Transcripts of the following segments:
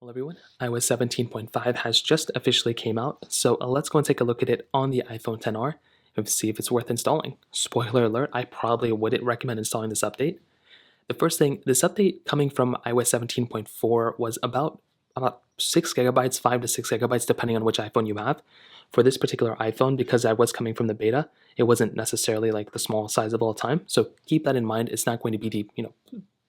Hello everyone, iOS 17.5 has just officially came out, so let's go and take a look at it on the iPhone XR and see if it's worth installing. Spoiler alert, I probably wouldn't recommend installing this update. The first thing, this update coming from iOS 17.4 was about 6 gigabytes, 5 to 6 gigabytes, depending on which iPhone you have. For this particular iPhone, because I was coming from the beta, it wasn't necessarily like the small size of all time, so keep that in mind. It's not going to be the,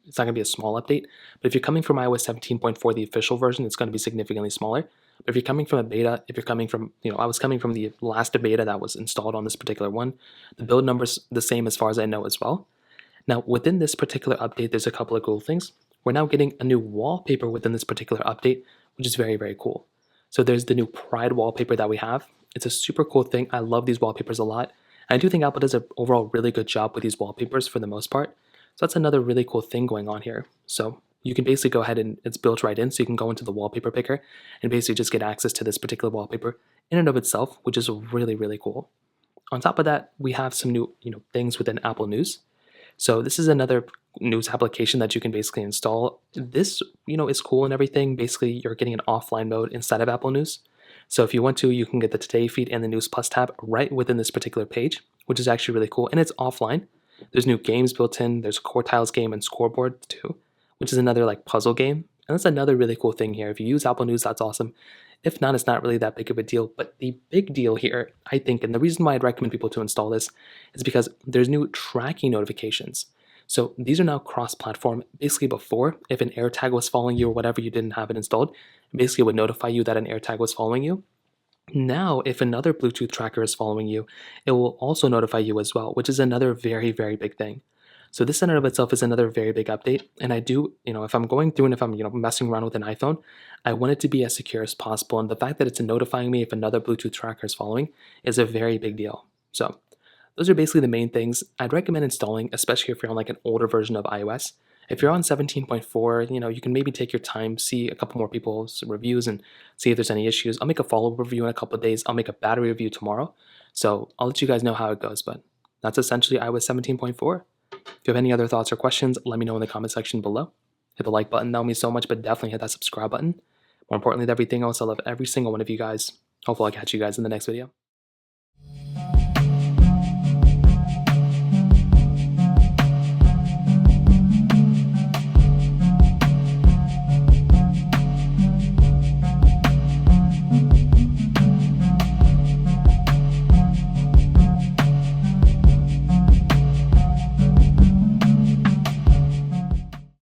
it's not going to be a small update, but if you're coming from iOS 17.4, the official version, it's going to be significantly smaller. But if you're coming from a beta, if you're coming from, I was coming from the last beta that was installed on this particular one, the build number's the same as far as I know as well. Now, within this particular update, there's a couple of cool things. We're now getting a new wallpaper within this particular update, which is very, very cool. So there's the new Pride wallpaper that we have. It's a super cool thing. I love these wallpapers a lot. I do think Apple does an overall really good job with these wallpapers for the most part. So that's another really cool thing going on here. So you can basically go ahead and it's built right in, so you can go into the wallpaper picker and basically just get access to this particular wallpaper in and of itself, which is really, really cool. On top of that, we have some new things within Apple News. So this is another news application that you can basically install. This is cool and everything. Basically, you're getting an offline mode inside of Apple News. So if you want to, you can get the Today feed and the News Plus tab right within this particular page, which is actually really cool, and it's offline. There's new games built in. There's a Quartiles game and Scoreboard too, which is another like puzzle game. And that's another really cool thing here. If you use Apple News, that's awesome. If not, it's not really that big of a deal. But the big deal here, I think, and the reason why I'd recommend people to install this is because there's new tracking notifications. So these are now cross-platform. Basically before, if an AirTag was following you or whatever, you didn't have it installed, basically it would notify you that an AirTag was following you. Now, if another Bluetooth tracker is following you, it will also notify you as well, which is another very, very big thing. So this in and of itself is another very big update. And I do, if I'm going through and if I'm, messing around with an iPhone, I want it to be as secure as possible. And the fact that it's notifying me if another Bluetooth tracker is following is a very big deal. So those are basically the main things I'd recommend installing, especially if you're on like an older version of iOS. If you're on 17.4, you can maybe take your time, see a couple more people's reviews and see if there's any issues. I'll make a follow-up review in a couple of days. I'll make a battery review tomorrow. So I'll let you guys know how it goes, but that's essentially iOS 17.4. If you have any other thoughts or questions, let me know in the comment section below. Hit the like button, that would mean so much, but definitely hit that subscribe button. More importantly than everything else, I love every single one of you guys. Hopefully I'll catch you guys in the next video.